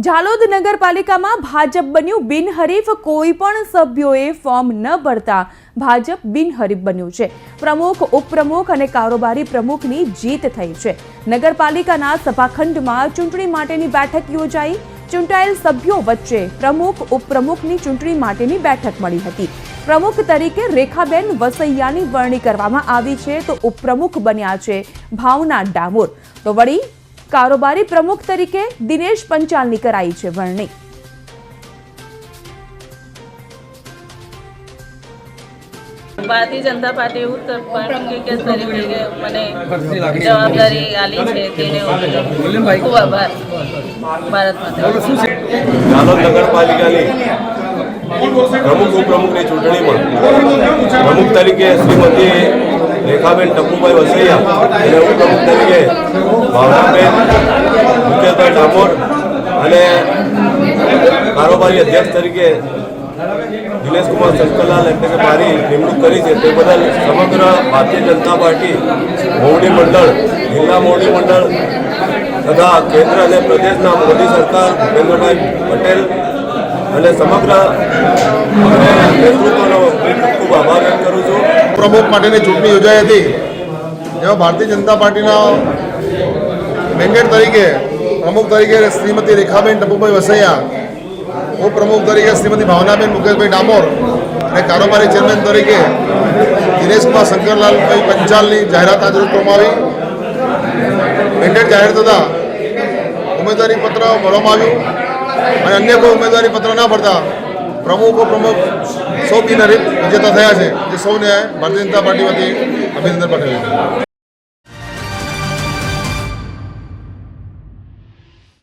ઝાલોદ નગરપાલિકામાં ભાજપ બન્યું બિનહરીફ। કોઈ પણ સભ્યોએ ફોર્મ ન ભરતા ભાજપ બિનહરીફ બન્યું છે। પ્રમુખ, ઉપપ્રમુખ અને કારોબારી પ્રમુખની જીત થઈ છે। નગરપાલિકાના સભાખંડમાં ચૂંટણી માટેની બેઠક યોજાઈ। ચૂંટાયેલ સભ્યો વચ્ચે પ્રમુખ, ઉપપ્રમુખની ચૂંટણી માટેની બેઠક મળી હતી। પ્રમુખ તરીકે રેખાબેન વસૈયાની વરણી કરવામાં આવી છે, તો ઉપપ્રમુખ બન્યા છે ભાવના ડામોર। તો વળી कारोबारी प्रमुख तरीके दिनेश पंचालनी कराई है वरणी। भारतीय जनता पार्टी उत्तर के तरीके मैंने जवाबदारी आली है तेने खूब आभार भारत माता। ઝાલોદ નગરપાલિકાની પ્રમુખ ઉપપ્રમુખની ચૂંટણીમાં પ્રમુખ તરીકે શ્રીમતી રેખાબેન ટપુભાઈ વસૈયા અને ઉપપ્રમુખ તરીકે ભાવનાબેન મુકેશભાઈ ડામોર અને કારોબારી અધ્યક્ષ તરીકે દિનેશકુમાર શંકરલાલ એટલે કે મારી નિમણૂક કરી છે। તે બદલ સમગ્ર ભારતીય જનતા પાર્ટી મોવડી મંડળ, જિલ્લા મોવડી મંડળ તથા કેન્દ્ર અને પ્રદેશના મોદી સરકાર ભૂપેન્દ્રભાઈ પટેલ અને સમગ્ર નેતૃત્વનો ખૂબ આભાર વ્યક્ત કરું છું। પ્રમુખ માટેની ચૂંટણી યોજાઈ હતી, જેમાં ભારતીય જનતા પાર્ટીના મેન્ડેટ તરીકે પ્રમુખ તરીકે શ્રીમતી રેખાબેન ટપુભાઈ વસૈયા, ઉપપ્રમુખ તરીકે શ્રીમતી ભાવનાબેન મુકેશભાઈ ડામોર અને કારોબારી ચેરમેન તરીકે દિનેશકુમાર શંકરલાલભાઈ પંચાલની જાહેરાત આજે કરવામાં આવી। મેન્ડેટ જાહેર થતાં ઉમેદવારી પત્ર ભરવામાં આવ્યું અને અન્ય કોઈ ઉમેદવારી પત્ર ના ભરતા પ્રમુખ ઉપપ્રમુખ સૌ બિનહરીફ વિજેતા થયા છે, જે સૌને ભારતીય જનતા પાર્ટી વતી અભિનંદન પાઠવ્યું।